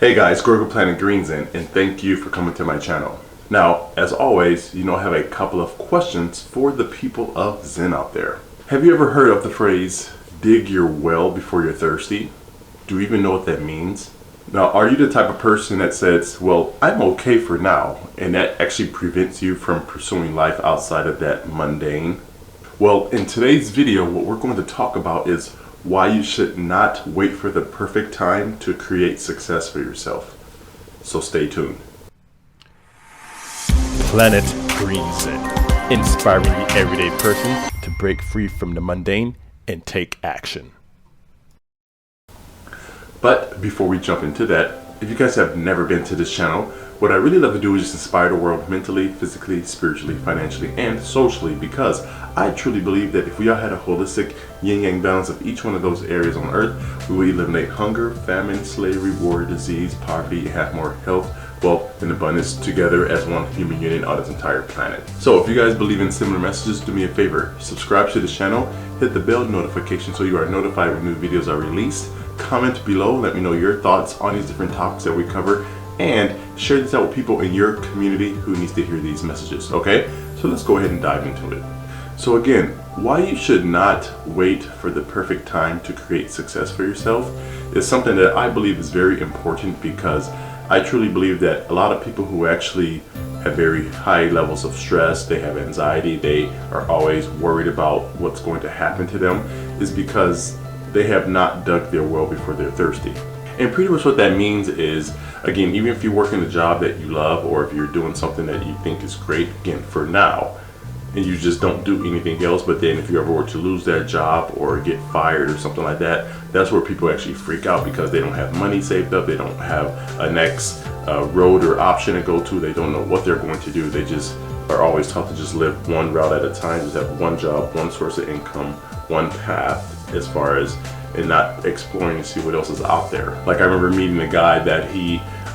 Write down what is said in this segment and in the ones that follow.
Hey guys, Grogu Planet Green Zen, and thank you for coming to my channel. Now, as always, I have a couple of questions for the people of Zen out there. Have you ever heard of the phrase, dig your well before you're thirsty? Do you even know what that means? Now, are you the type of person that says, well, I'm okay for now, and that actually prevents you from pursuing life outside of that mundane? Well, in today's video, what we're going to talk about is why you should not wait for the perfect time to create success for yourself. So stay tuned. Planet Green Zen, inspiring the everyday person to break free from the mundane and take action. But before we jump into that, if you guys have never been to this channel, what I really love to do is just inspire the world mentally, physically, spiritually, financially, and socially, because I truly believe that if we all had a holistic yin-yang balance of each one of those areas on earth, we would eliminate hunger, famine, slavery, war, disease, poverty, and have more health, wealth, and abundance together as one human unit on this entire planet. So if you guys believe in similar messages, do me a favor, subscribe to this channel, hit the bell notification so you are notified when new videos are released, comment below, let me know your thoughts on these different topics that we cover, and share this out with people in your community who needs to hear these messages, okay? So let's go ahead and dive into it. So again, why you should not wait for the perfect time to create success for yourself is something that I believe is very important, because I truly believe that a lot of people who actually have very high levels of stress, they have anxiety, they are always worried about what's going to happen to them, is because they have not dug their well before they're thirsty. And pretty much what that means is, again, even if you work in a job that you love, or if you're doing something that you think is great, again, for now, and you just don't do anything else, but then if you ever were to lose that job or get fired or something like that, that's where people actually freak out, because they don't have money saved up, they don't have a next road or option to go to, they don't know what they're going to do, they just are always taught to just live one route at a time, just have one job, one source of income, one path as far as, and not exploring to see what else is out there. Like I remember meeting a guy that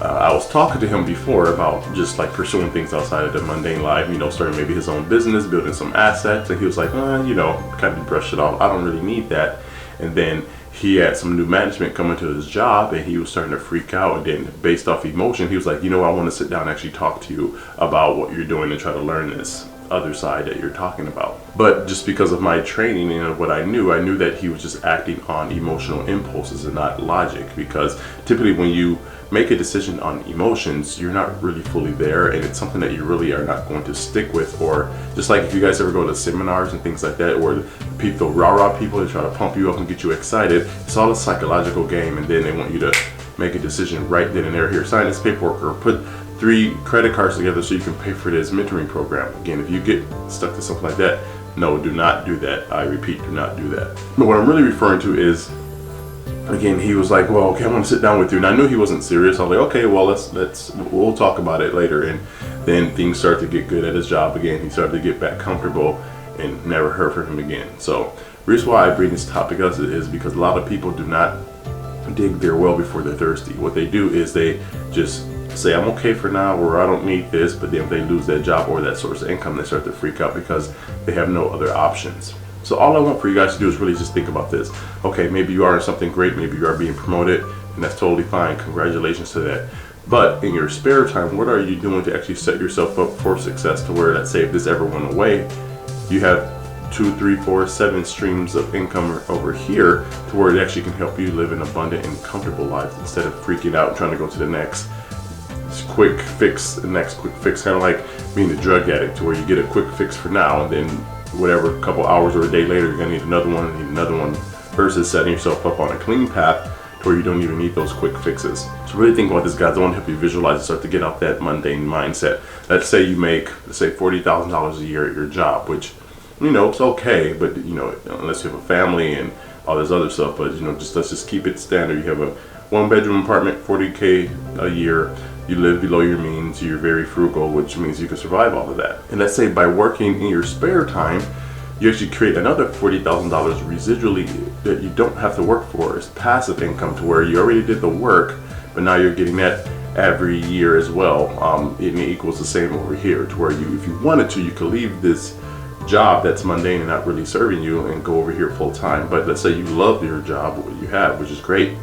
I was talking to him before about just like pursuing things outside of the mundane life, starting maybe his own business, building some assets, and he was like, kind of brush it off, I don't really need that. And then he had some new management coming to his job, and he was starting to freak out, and then based off emotion, he was like, I want to sit down and actually talk to you about what you're doing and try to learn this other side that you're talking about. But just because of my training and what I knew that he was just acting on emotional impulses and not logic, because typically when you make a decision on emotions, you're not really fully there, and it's something that you really are not going to stick with. Or just like if you guys ever go to seminars and things like that, where people, rah-rah people, they try to pump you up and get you excited, it's all a psychological game, and then they want you to make a decision right then and there. Here, sign this paperwork, or put 3 credit cards together so you can pay for this mentoring program. Again, if you get stuck to something like that, no, do not do that. I repeat, do not do that. But what I'm really referring to is, again, he was like, well, okay, I want to sit down with you. And I knew he wasn't serious. I was like, okay, well, we'll talk about it later. And then things started to get good at his job again. He started to get back comfortable, and never heard from him again. So the reason why I bring this topic up is because a lot of people do not dig their well before they're thirsty. What they do is they just say, I'm okay for now, or I don't need this, but then if they lose that job or that source of income, they start to freak out because they have no other options. So all I want for you guys to do is really just think about this. Okay, maybe you are in something great, maybe you are being promoted, and that's totally fine. Congratulations to that. But in your spare time, what are you doing to actually set yourself up for success, to where, let's say if this ever went away, you have 2, 3, 4, 7 streams of income over here, to where it actually can help you live an abundant and comfortable life, instead of freaking out and trying to go to the next quick fix, kind of like being a drug addict, to where you get a quick fix for now, and then whatever, a couple hours or a day later, you're gonna need another one, versus setting yourself up on a clean path to where you don't even need those quick fixes. So really think about this, guys. I want to help you visualize and start to get out that mundane mindset. Let's say you make, $40,000 a year at your job, which, it's okay, but unless you have a family and all this other stuff, but let's just keep it standard. You have a 1-bedroom apartment, $40K a year. You live below your means, you're very frugal, which means you can survive all of that. And let's say by working in your spare time, you actually create another $40,000 residually that you don't have to work for. It's passive income, to where you already did the work, but now you're getting that every year as well. It equals the same over here, to where if you wanted to, you could leave this job that's mundane and not really serving you and go over here full time. But let's say you love your job, what you have, which is great.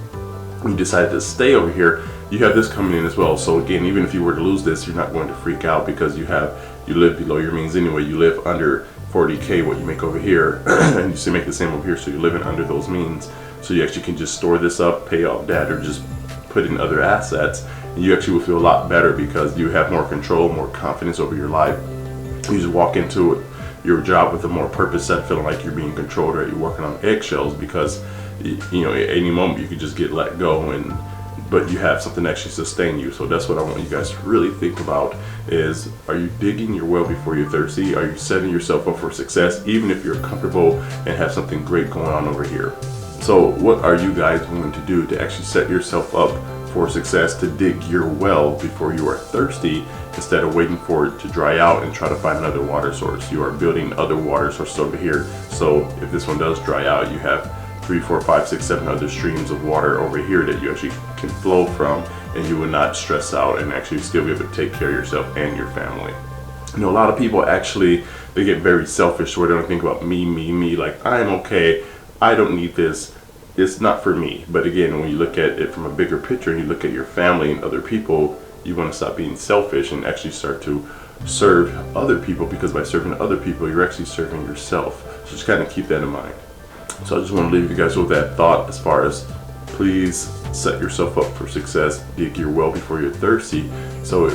You decided to stay over here, you have this coming in as well. So again, even if you were to lose this, you're not going to freak out because you live below your means anyway. You live under 40K, what you make over here, and you still make the same over here, so you're living under those means. So you actually can just store this up, pay off debt, or just put in other assets, and you actually will feel a lot better because you have more control, more confidence over your life. You just walk into your job with a more purpose set, feeling like you're being controlled, or you're working on eggshells, because you know, at any moment you could just get let go, but you have something to actually sustain you. So that's what I want you guys to really think about is, are you digging your well before you're thirsty? Are you setting yourself up for success, even if you're comfortable and have something great going on over here? So what are you guys going to do to actually set yourself up for success, to dig your well before you are thirsty, instead of waiting for it to dry out and try to find another water source? You are building other water sources over here, so if this one does dry out, you have 3, 4, 5, 6, 7 other streams of water over here that you actually can flow from, and you will not stress out and actually still be able to take care of yourself and your family. You know, a lot of people actually, they get very selfish where they don't think about me, like I'm okay, I don't need this, it's not for me. But again, when you look at it from a bigger picture and you look at your family and other people, you want to stop being selfish and actually start to serve other people, because by serving other people, you're actually serving yourself. So just kind of keep that in mind. So I just want to leave you guys with that thought, as far as, please set yourself up for success, dig your well before you're thirsty. So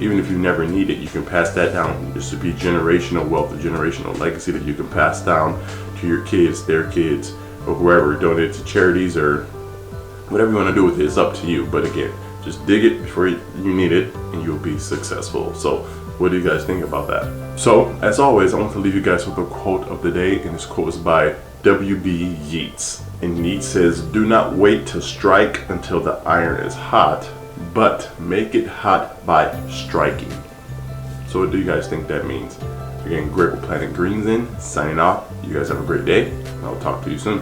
even if you never need it, you can pass that down. This should be generational wealth, a generational legacy that you can pass down to your kids, their kids, or whoever. Donate it to charities or whatever you want to do with it. It's up to you. But again, just dig it before you need it, and you'll be successful. So what do you guys think about that? So as always, I want to leave you guys with a quote of the day, and this quote is by W.B. Yeats. And Yeats says, "Do not wait to strike until the iron is hot, but make it hot by striking." So what do you guys think that means? Again, Greg with Planet Green Zen, signing off. You guys have a great day, and I'll talk to you soon.